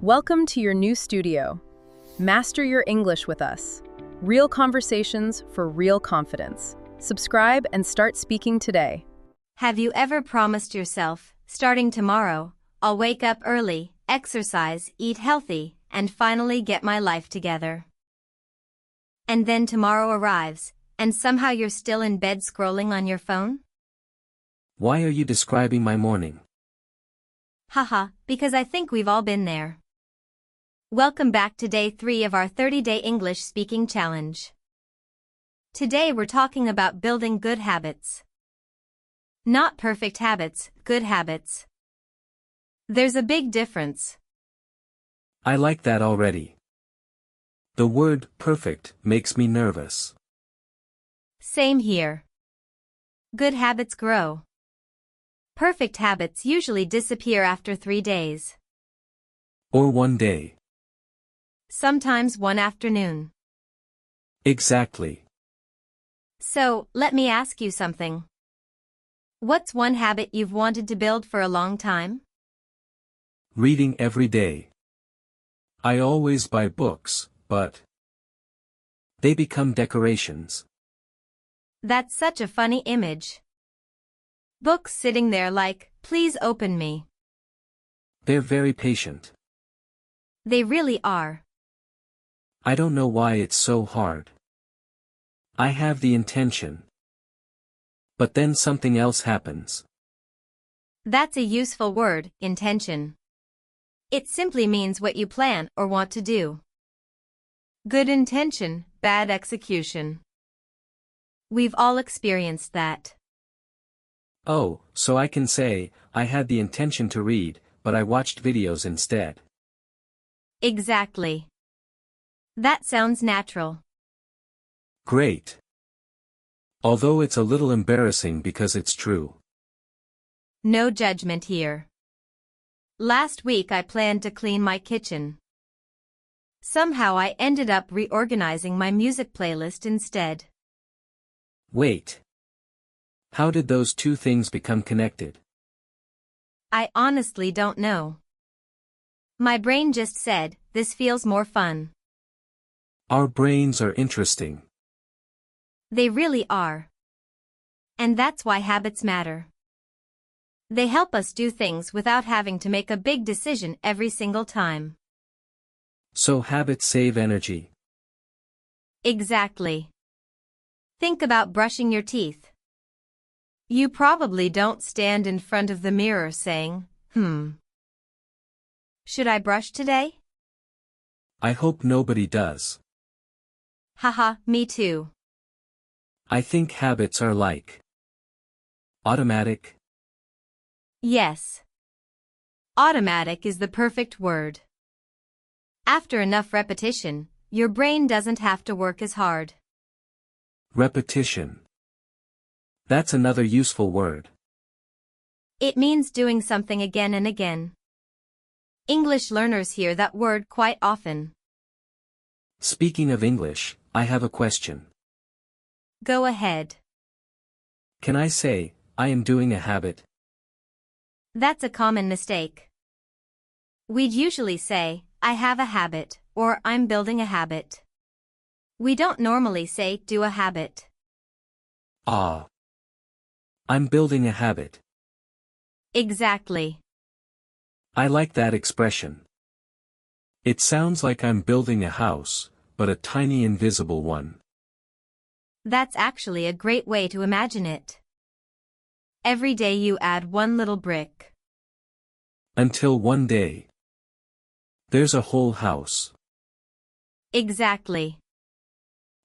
Welcome to your new studio. Master your English with us. Real conversations for real confidence. Subscribe and start speaking today. Have you ever promised yourself, starting tomorrow, I'll wake up early, exercise, eat healthy, and finally get my life together? And then tomorrow arrives, and somehow you're still in bed scrolling on your phone? Why are you describing my morning? Haha, because I think we've all been there. Welcome back to day 3 of our 30-day English speaking challenge. Today we're talking about building good habits. Not perfect habits, good habits. There's a big difference. I like that already. The word perfect makes me nervous. Same here. Good habits grow. Perfect habits usually disappear after 3 days. Or one day. Sometimes one afternoon. Exactly. So, let me ask you something. What's one habit you've wanted to build for a long time? Reading every day. I always buy books, but they become decorations. That's such a funny image. Books sitting there like, please open me. They're very patient. They really are. I don't know why it's so hard. I have the intention. But then something else happens. That's a useful word, intention. It simply means what you plan or want to do. Good intention, bad execution. We've all experienced that. Oh, so I can say, I had the intention to read, but I watched videos instead. Exactly. That sounds natural. Great. Although it's a little embarrassing because it's true. No judgment here. Last week I planned to clean my kitchen. Somehow I ended up reorganizing my music playlist instead. Wait. How did those two things become connected? I honestly don't know. My brain just said, this feels more fun. Our brains are interesting. They really are. And that's why habits matter. They help us do things without having to make a big decision every single time. So habits save energy. Exactly. Think about brushing your teeth. You probably don't stand in front of the mirror saying, should I brush today? I hope nobody does. Haha, me too. I think habits are like automatic. Yes. Automatic is the perfect word. After enough repetition, your brain doesn't have to work as hard. Repetition. That's another useful word. It means doing something again and again. English learners hear that word quite often. Speaking of English, I have a question. Go ahead. Can I say, I am doing a habit? That's a common mistake. We'd usually say, I have a habit, or I'm building a habit. We don't normally say, do a habit. I'm building a habit. Exactly. I like that expression. It sounds like I'm building a house, but a tiny invisible one. That's actually a great way to imagine it. Every day you add one little brick. Until one day, there's a whole house. Exactly.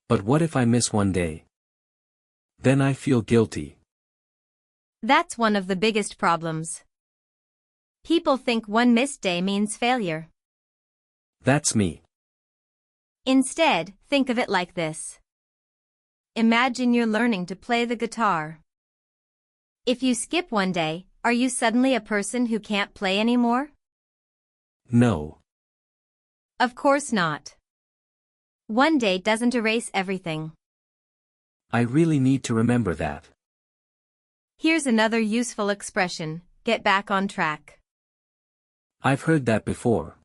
But what if I miss one day? Then I feel guilty. That's one of the biggest problems. People think one missed day means failure. That's me. Instead, think of it like this. Imagine you're learning to play the guitar. If you skip one day, are you suddenly a person who can't play anymore? No. Of course not. One day doesn't erase everything. I really need to remember that. Here's another useful expression, get back on track. I've heard that before.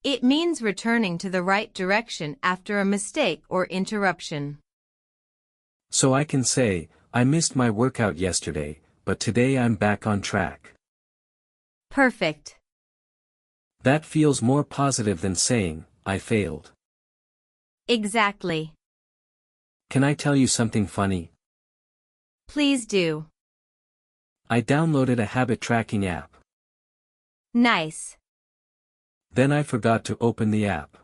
It means returning to the right direction after a mistake or interruption. So I can say, I missed my workout yesterday, but today I'm back on track. Perfect. That feels more positive than saying, I failed. Exactly. Can I tell you something funny? Please do. I downloaded a habit tracking app. Nice. Then I forgot to open the app.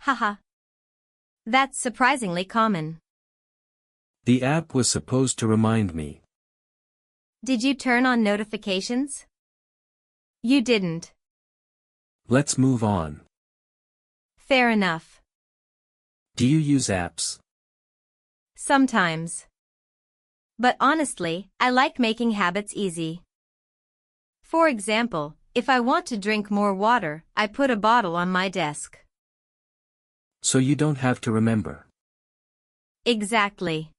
Haha. That's surprisingly common. The app was supposed to remind me. Did you turn on notifications? You didn't. Let's move on. Fair enough. Do you use apps? Sometimes. But honestly, I like making habits easy. For example, if I want to drink more water, I put a bottle on my desk. So you don't have to remember. Exactly.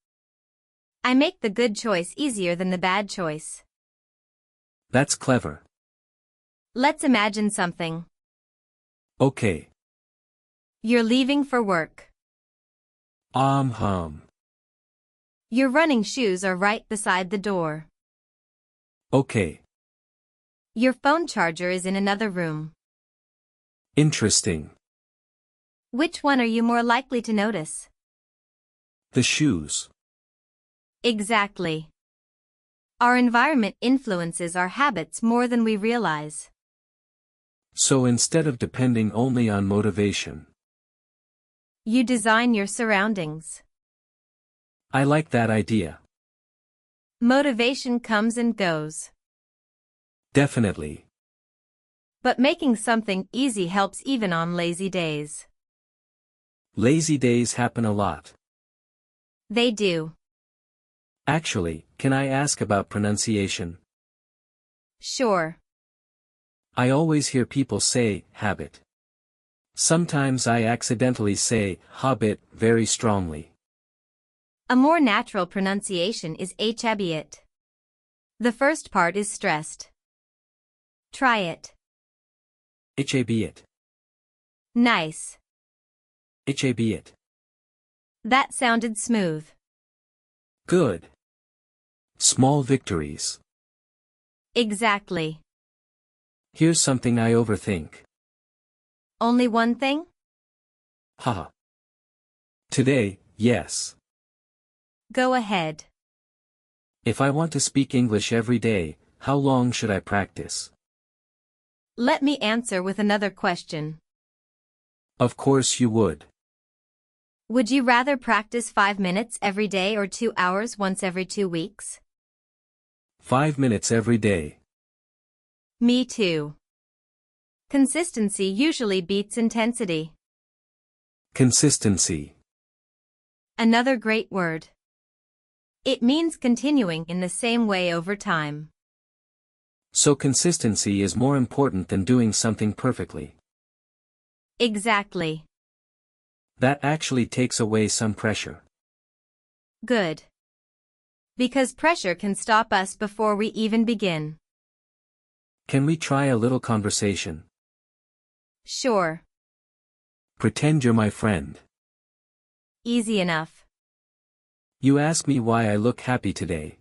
I make the good choice easier than the bad choice. That's clever. Let's imagine something. Okay. You're leaving for work. Hum. Your running shoes are right beside the door. Okay. Your phone charger is in another room. Interesting. Which one are you more likely to notice? The shoes. Exactly. Our environment influences our habits more than we realize. So instead of depending only on motivation, You design your surroundings. I like that idea. Motivation comes and goes. Definitely. But making something easy helps even on lazy days. Lazy days happen a lot. They do. Actually, can I ask about pronunciation? Sure. I always hear people say, habit. Sometimes I accidentally say, habit, very strongly. A more natural pronunciation is habit. The first part is stressed. Try it. Habit. Nice. Habit. That sounded smooth. Good. Small victories. Exactly. Here's something I overthink. Only one thing? Haha. Today, yes. Go ahead. If I want to speak English every day, how long should I practice? Let me answer with another question. Of course you would. Would you rather practice 5 minutes every day or 2 hours once every 2 weeks? 5 minutes every day. Me too. Consistency usually beats intensity. Consistency. Another great word. It means continuing in the same way over time. So consistency is more important than doing something perfectly. Exactly. That actually takes away some pressure. Good. Because pressure can stop us before we even begin. Can we try a little conversation? Sure. Pretend you're my friend. Easy enough. You ask me why I look happy today.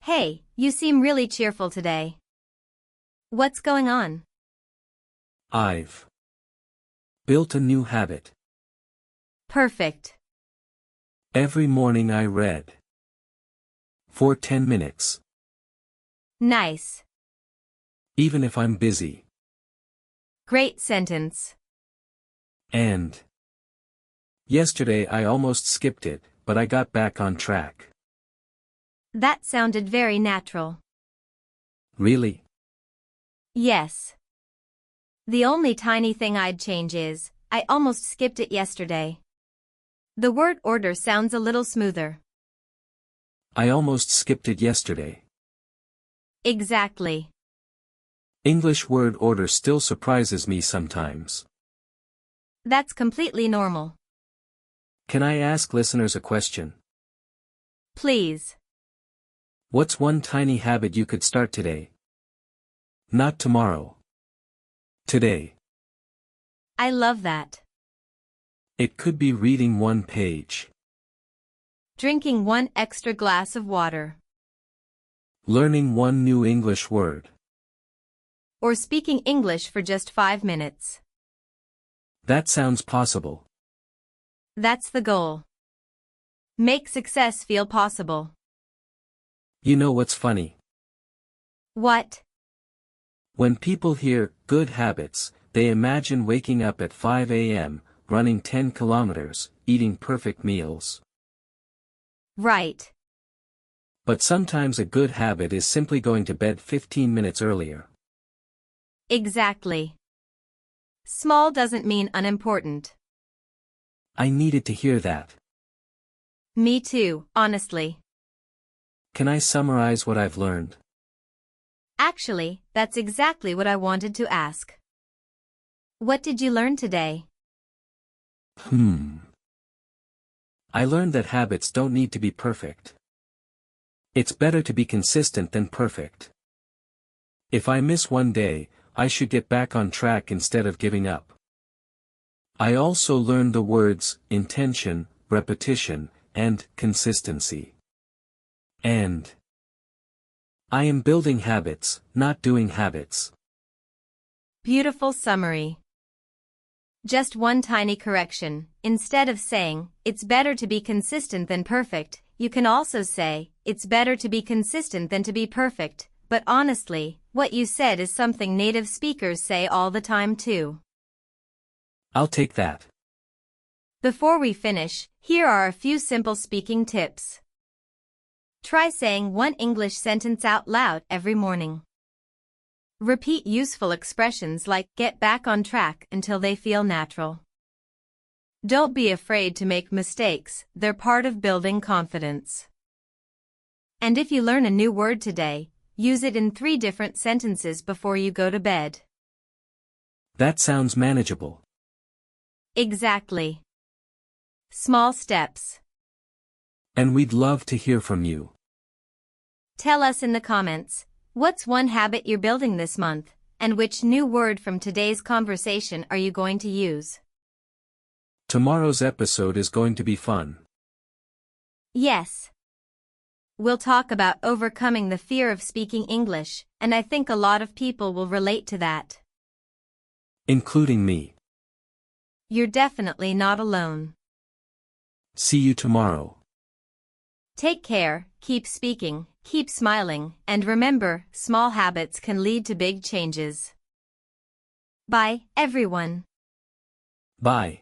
Hey, you seem really cheerful today. What's going on? I've built a new habit. Perfect. Every morning I read. For 10 minutes. Nice. Even if I'm busy. Great sentence. And yesterday I almost skipped it, but I got back on track. That sounded very natural. Really? Yes. The only tiny thing I'd change is, I almost skipped it yesterday. The word order sounds a little smoother. I almost skipped it yesterday. Exactly. English word order still surprises me sometimes. That's completely normal. Can I ask listeners a question? Please. What's one tiny habit you could start today? Not tomorrow. Today. I love that. It could be reading one page. Drinking one extra glass of water. Learning one new English word. Or speaking English for just 5 minutes. That sounds possible. That's the goal. Make success feel possible. You know what's funny? What? When people hear good habits, they imagine waking up at 5 a.m., running 10 kilometers, eating perfect meals. Right. But sometimes a good habit is simply going to bed 15 minutes earlier. Exactly. Small doesn't mean unimportant. I needed to hear that. Me too, honestly. Can I summarize what I've learned? Actually, that's exactly what I wanted to ask. What did you learn today? I learned that habits don't need to be perfect. It's better to be consistent than perfect. If I miss one day, I should get back on track instead of giving up. I also learned the words intention, repetition, and consistency. And I am building habits, not doing habits. Beautiful summary. Just one tiny correction. Instead of saying, it's better to be consistent than perfect, you can also say, it's better to be consistent than to be perfect. But honestly, what you said is something native speakers say all the time too. I'll take that. Before we finish, here are a few simple speaking tips. Try saying one English sentence out loud every morning. Repeat useful expressions like get back on track until they feel natural. Don't be afraid to make mistakes, they're part of building confidence. And if you learn a new word today, use it in 3 different sentences before you go to bed. That sounds manageable. Exactly. Small steps. And we'd love to hear from you. Tell us in the comments, what's one habit you're building this month, and which new word from today's conversation are you going to use? Tomorrow's episode is going to be fun. Yes. We'll talk about overcoming the fear of speaking English, and I think a lot of people will relate to that. Including me. You're definitely not alone. See you tomorrow. Take care, keep speaking, keep smiling, and remember, small habits can lead to big changes. Bye, everyone. Bye.